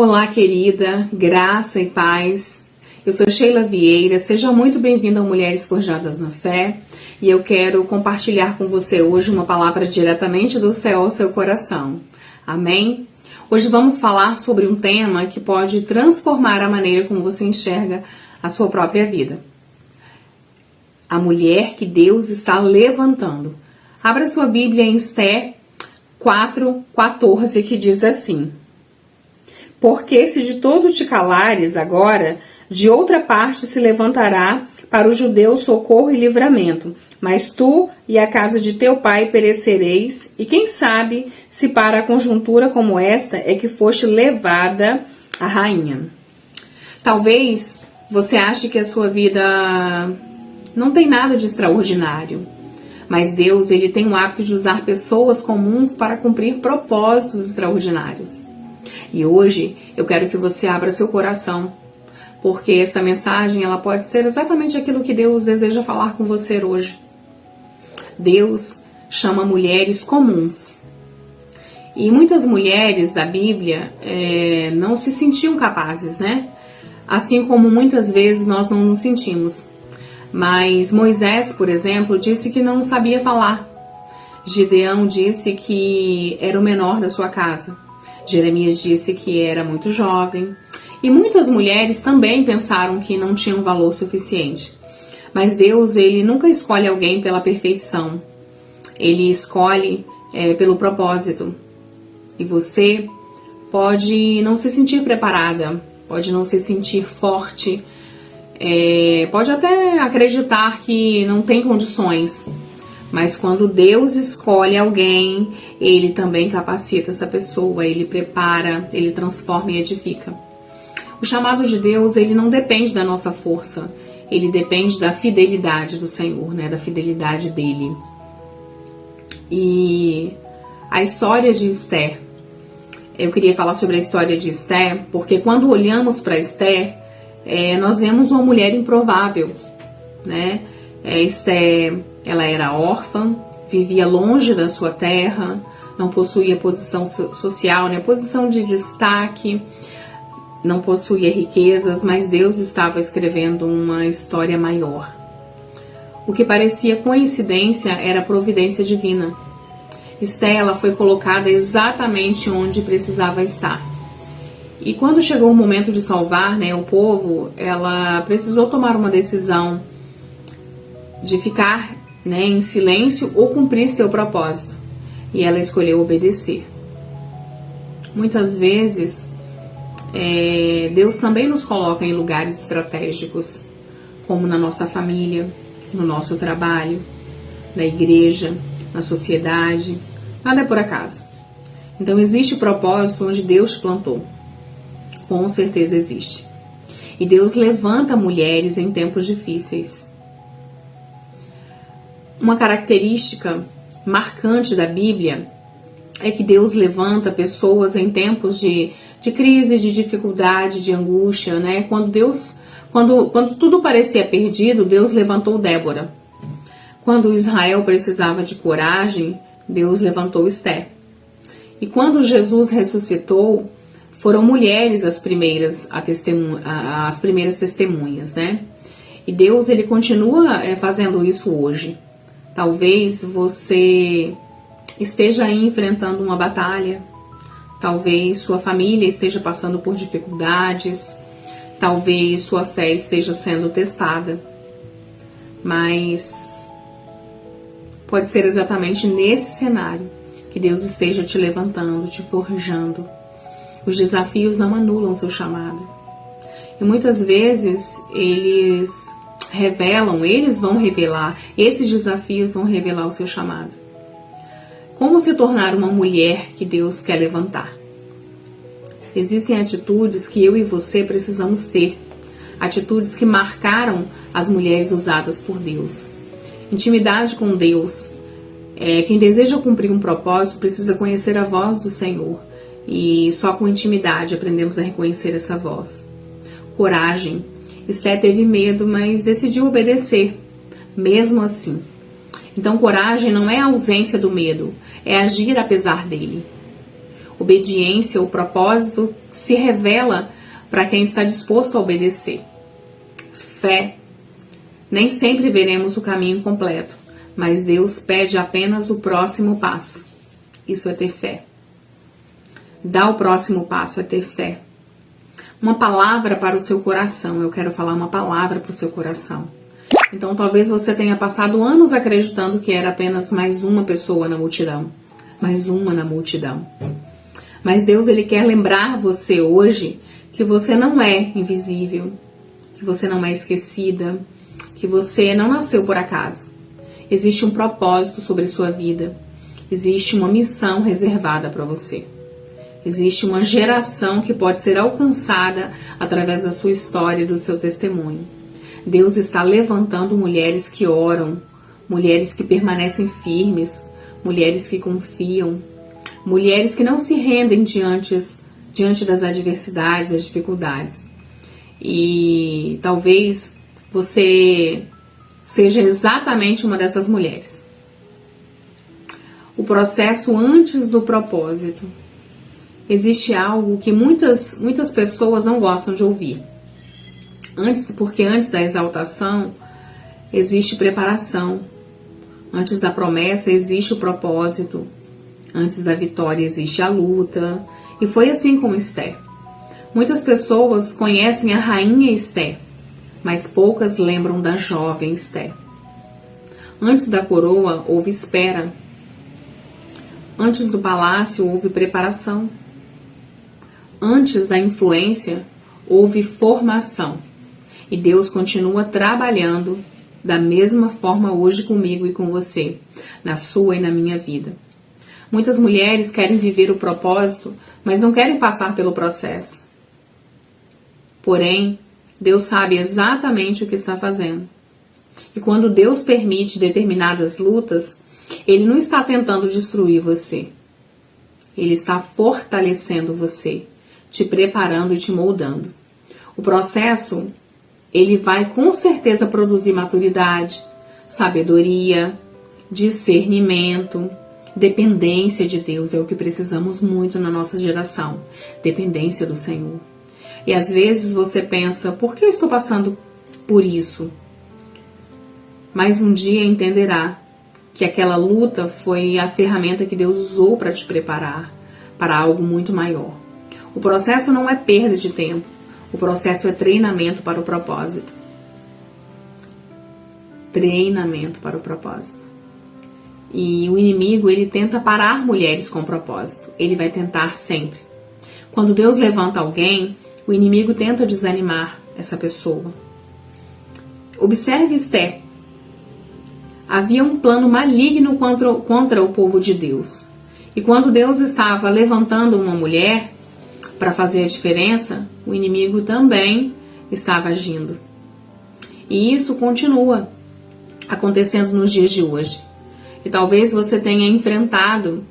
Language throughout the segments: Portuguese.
Olá, querida, graça e paz. Eu sou Sheila Vieira, seja muito bem-vinda ao Mulheres Forjadas na Fé e eu quero compartilhar com você hoje uma palavra diretamente do céu ao seu coração. Amém? Hoje vamos falar sobre um tema que pode transformar a maneira como você enxerga a sua própria vida. A mulher que Deus está levantando. Abra sua Bíblia em Esther 4:14, que diz assim: Porque se de todo te calares agora, de outra parte se levantará para os judeus socorro e livramento. Mas tu e a casa de teu pai perecereis, e quem sabe se para a conjuntura como esta é que foste levada a rainha. Talvez você ache que a sua vida não tem nada de extraordinário. Mas Deus, ele tem o hábito de usar pessoas comuns para cumprir propósitos extraordinários. E hoje eu quero que você abra seu coração, porque essa mensagem ela pode ser exatamente aquilo que Deus deseja falar com você hoje. Deus chama mulheres comuns. E muitas mulheres da Bíblia não se sentiam capazes, né? Assim como muitas vezes nós não nos sentimos. Mas Moisés, por exemplo, disse que não sabia falar. Gideão disse que era o menor da sua casa. Jeremias disse que era muito jovem. E muitas mulheres também pensaram que não tinham valor suficiente. Mas Deus, ele nunca escolhe alguém pela perfeição. Ele escolhe pelo propósito. E você pode não se sentir preparada, pode não se sentir forte, pode até acreditar que não tem condições. Mas quando Deus escolhe alguém, Ele também capacita essa pessoa, Ele prepara, Ele transforma e edifica. O chamado de Deus, ele não depende da nossa força, ele depende da fidelidade do Senhor, né? Da fidelidade dEle. E a história de Esther, eu queria falar sobre a história de Esther, porque quando olhamos para Esther, nós vemos uma mulher improvável, né? Esther, ela era órfã, vivia longe da sua terra, não possuía posição social, né? Posição de destaque, não possuía riquezas, mas Deus estava escrevendo uma história maior. O que parecia coincidência era providência divina. Esther, ela foi colocada exatamente onde precisava estar. E quando chegou o momento de salvar, né, o povo, ela precisou tomar uma decisão de ficar, né, em silêncio ou cumprir seu propósito. E ela escolheu obedecer. Muitas vezes, Deus também nos coloca em lugares estratégicos, como na nossa família, no nosso trabalho, na igreja, na sociedade. Nada é por acaso. Então existe propósito onde Deus plantou. Com certeza existe. E Deus levanta mulheres em tempos difíceis. Uma característica marcante da Bíblia é que Deus levanta pessoas em tempos de crise, de dificuldade, de angústia, né? Quando tudo parecia perdido, Deus levantou Débora. Quando Israel precisava de coragem, Deus levantou Esther. E quando Jesus ressuscitou, foram mulheres as primeiras testemunhas, né? E Deus, ele continua fazendo isso hoje. Talvez você esteja aí enfrentando uma batalha, talvez sua família esteja passando por dificuldades, talvez sua fé esteja sendo testada, mas pode ser exatamente nesse cenário que Deus esteja te levantando, te forjando. Os desafios não anulam seu chamado. E muitas vezes eles vão revelar, esses desafios vão revelar o seu chamado. Como se tornar uma mulher que Deus quer levantar? Existem atitudes que eu e você precisamos ter. Atitudes que marcaram as mulheres usadas por Deus. Intimidade com Deus. Quem deseja cumprir um propósito precisa conhecer a voz do Senhor. E só com intimidade aprendemos a reconhecer essa voz. Coragem. Esther teve medo, mas decidiu obedecer, mesmo assim. Então, coragem não é a ausência do medo, é agir apesar dele. Obediência, o propósito, se revela para quem está disposto a obedecer. Fé. Nem sempre veremos o caminho completo, mas Deus pede apenas o próximo passo. Isso é ter fé. Dar o próximo passo é ter fé. Uma palavra para o seu coração. Eu quero falar uma palavra para o seu coração. Então talvez você tenha passado anos acreditando que era apenas mais uma pessoa na multidão. Mais uma na multidão. Mas Deus, Ele quer lembrar você hoje que você não é invisível, que você não é esquecida, que você não nasceu por acaso. Existe um propósito sobre sua vida. Existe uma missão reservada para você. Existe uma geração que pode ser alcançada através da sua história e do seu testemunho. Deus está levantando mulheres que oram, mulheres que permanecem firmes, mulheres que confiam, mulheres que não se rendem diante das adversidades, das dificuldades. E talvez você seja exatamente uma dessas mulheres. O processo antes do propósito. Existe algo que muitas pessoas não gostam de ouvir. Porque antes da exaltação existe preparação. Antes da promessa existe o propósito. Antes da vitória existe a luta. E foi assim com Esther. Muitas pessoas conhecem a rainha Esther, mas poucas lembram da jovem Esther. Antes da coroa houve espera. Antes do palácio houve preparação. Antes da influência, houve formação. E Deus continua trabalhando da mesma forma hoje comigo e com você, na sua e na minha vida. Muitas mulheres querem viver o propósito, mas não querem passar pelo processo. Porém, Deus sabe exatamente o que está fazendo. E quando Deus permite determinadas lutas, Ele não está tentando destruir você. Ele está fortalecendo você, te preparando e te moldando. O processo, ele vai com certeza produzir maturidade, sabedoria, discernimento, dependência de Deus. É o que precisamos muito na nossa geração. Dependência do Senhor. E às vezes você pensa, por que eu estou passando por isso? Mas um dia entenderá que aquela luta foi a ferramenta que Deus usou para te preparar para algo muito maior. O processo não é perda de tempo. O processo é treinamento para o propósito. Treinamento para o propósito. E o inimigo, ele tenta parar mulheres com propósito. Ele vai tentar sempre. Quando Deus levanta alguém, o inimigo tenta desanimar essa pessoa. Observe Esther. Havia um plano maligno contra o povo de Deus. E quando Deus estava levantando uma mulher para fazer a diferença, o inimigo também estava agindo. E isso continua acontecendo nos dias de hoje. E talvez você tenha enfrentado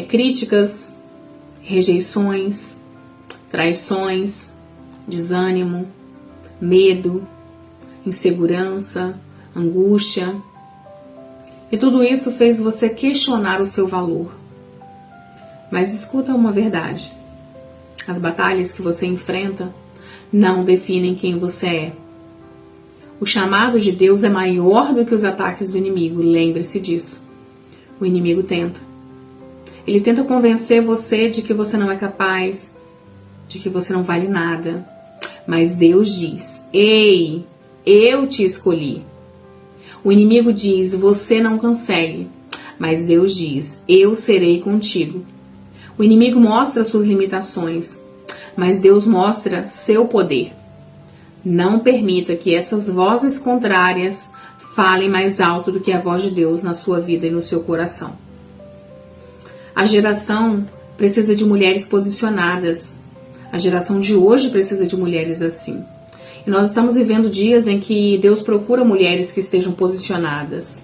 críticas, rejeições, traições, desânimo, medo, insegurança, angústia. E tudo isso fez você questionar o seu valor. Mas escuta uma verdade. As batalhas que você enfrenta não definem quem você é. O chamado de Deus é maior do que os ataques do inimigo. Lembre-se disso. O inimigo tenta. Ele tenta convencer você de que você não é capaz, de que você não vale nada. Mas Deus diz: ei, eu te escolhi. O inimigo diz: você não consegue. Mas Deus diz: eu serei contigo. O inimigo mostra suas limitações, mas Deus mostra seu poder. Não permita que essas vozes contrárias falem mais alto do que a voz de Deus na sua vida e no seu coração. A geração precisa de mulheres posicionadas. A geração de hoje precisa de mulheres assim. E nós estamos vivendo dias em que Deus procura mulheres que estejam posicionadas.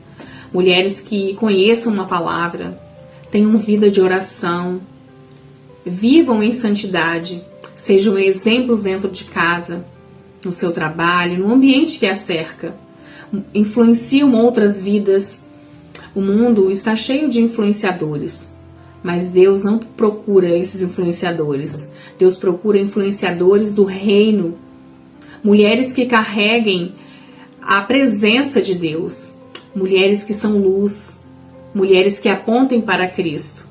Mulheres que conheçam uma palavra, tenham vida de oração, vivam em santidade, sejam exemplos dentro de casa, no seu trabalho, no ambiente que a cerca. Influenciam outras vidas. O mundo está cheio de influenciadores. Mas Deus não procura esses influenciadores. Deus procura influenciadores do reino. Mulheres que carreguem a presença de Deus. Mulheres que são luz. Mulheres que apontem para Cristo.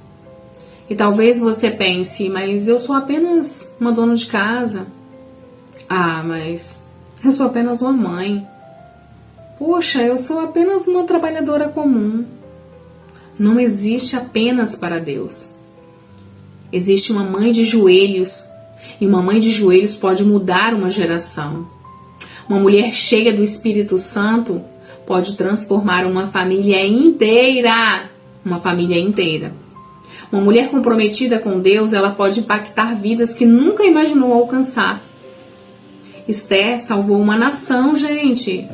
E talvez você pense, mas eu sou apenas uma dona de casa. Ah, mas eu sou apenas uma mãe. Poxa, eu sou apenas uma trabalhadora comum. Não existe apenas para Deus. Existe uma mãe de joelhos. E uma mãe de joelhos pode mudar uma geração. Uma mulher cheia do Espírito Santo pode transformar uma família inteira. Uma família inteira. Uma mulher comprometida com Deus, ela pode impactar vidas que nunca imaginou alcançar. Esther salvou uma nação, gente.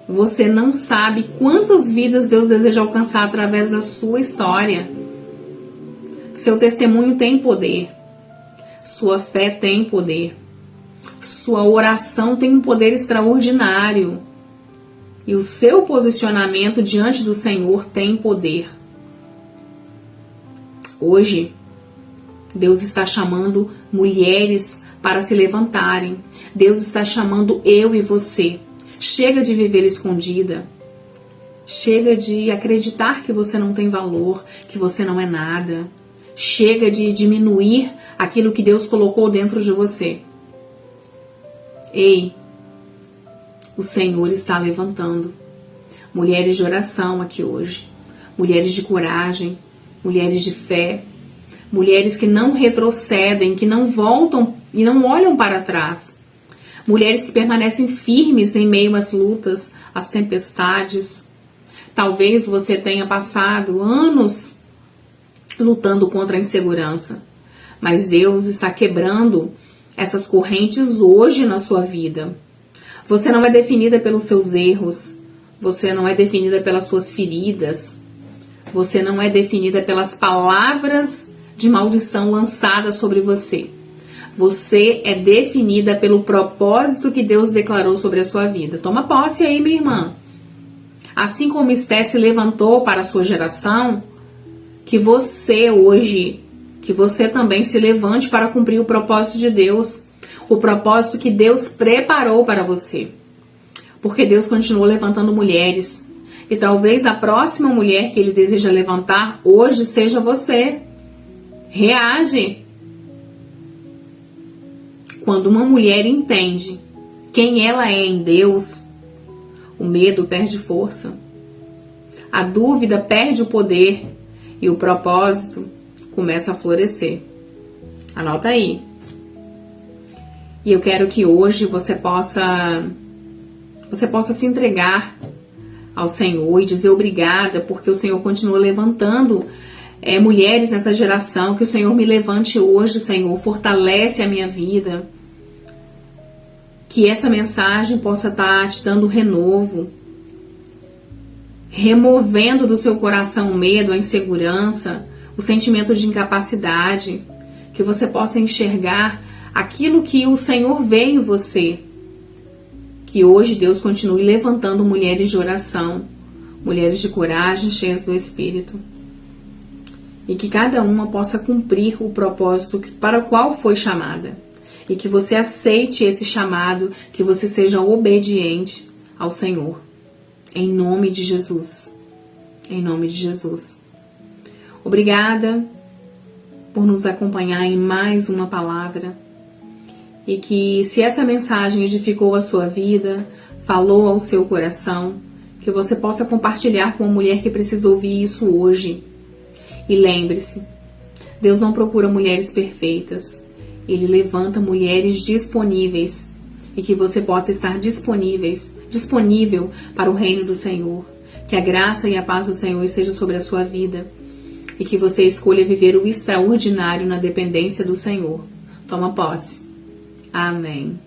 Você não sabe quantas vidas Deus deseja alcançar através da sua história. Seu testemunho tem poder. Sua fé tem poder. Sua oração tem um poder extraordinário. E o seu posicionamento diante do Senhor tem poder. Hoje, Deus está chamando mulheres para se levantarem. Deus está chamando eu e você. Chega de viver escondida. Chega de acreditar que você não tem valor, que você não é nada. Chega de diminuir aquilo que Deus colocou dentro de você. Ei, o Senhor está levantando mulheres de oração aqui hoje. Mulheres de coragem, mulheres de fé. Mulheres que não retrocedem, que não voltam e não olham para trás. Mulheres que permanecem firmes em meio às lutas, às tempestades. Talvez você tenha passado anos lutando contra a insegurança. Mas Deus está quebrando essas correntes hoje na sua vida. Você não é definida pelos seus erros. Você não é definida pelas suas feridas. Você não é definida pelas palavras de maldição lançadas sobre você. Você é definida pelo propósito que Deus declarou sobre a sua vida. Toma posse aí, minha irmã. Assim como Esther se levantou para a sua geração, que você hoje, que você também se levante para cumprir o propósito de Deus. O propósito que Deus preparou para você. Porque Deus continua levantando mulheres. E talvez a próxima mulher que Ele deseja levantar hoje seja você. Reage. Quando uma mulher entende quem ela é em Deus, o medo perde força, a dúvida perde o poder e o propósito começa a florescer. Anota aí. E eu quero que hoje você possa se entregar ao Senhor e dizer obrigada, porque o Senhor continua levantando mulheres nessa geração. Que o Senhor me levante hoje, Senhor, fortalece a minha vida. Que essa mensagem possa estar te dando renovo, removendo do seu coração o medo, a insegurança, o sentimento de incapacidade, que você possa enxergar aquilo que o Senhor vê em você. Que hoje Deus continue levantando mulheres de oração, mulheres de coragem, cheias do Espírito. E que cada uma possa cumprir o propósito para o qual foi chamada. E que você aceite esse chamado, que você seja obediente ao Senhor. Em nome de Jesus. Em nome de Jesus. Obrigada por nos acompanhar em mais uma palavra. E que se essa mensagem edificou a sua vida, falou ao seu coração, que você possa compartilhar com uma mulher que precisa ouvir isso hoje. E lembre-se, Deus não procura mulheres perfeitas. Ele levanta mulheres disponíveis e que você possa estar disponível para o reino do Senhor. Que a graça e a paz do Senhor esteja sobre a sua vida e que você escolha viver o extraordinário na dependência do Senhor. Toma posse. Amém.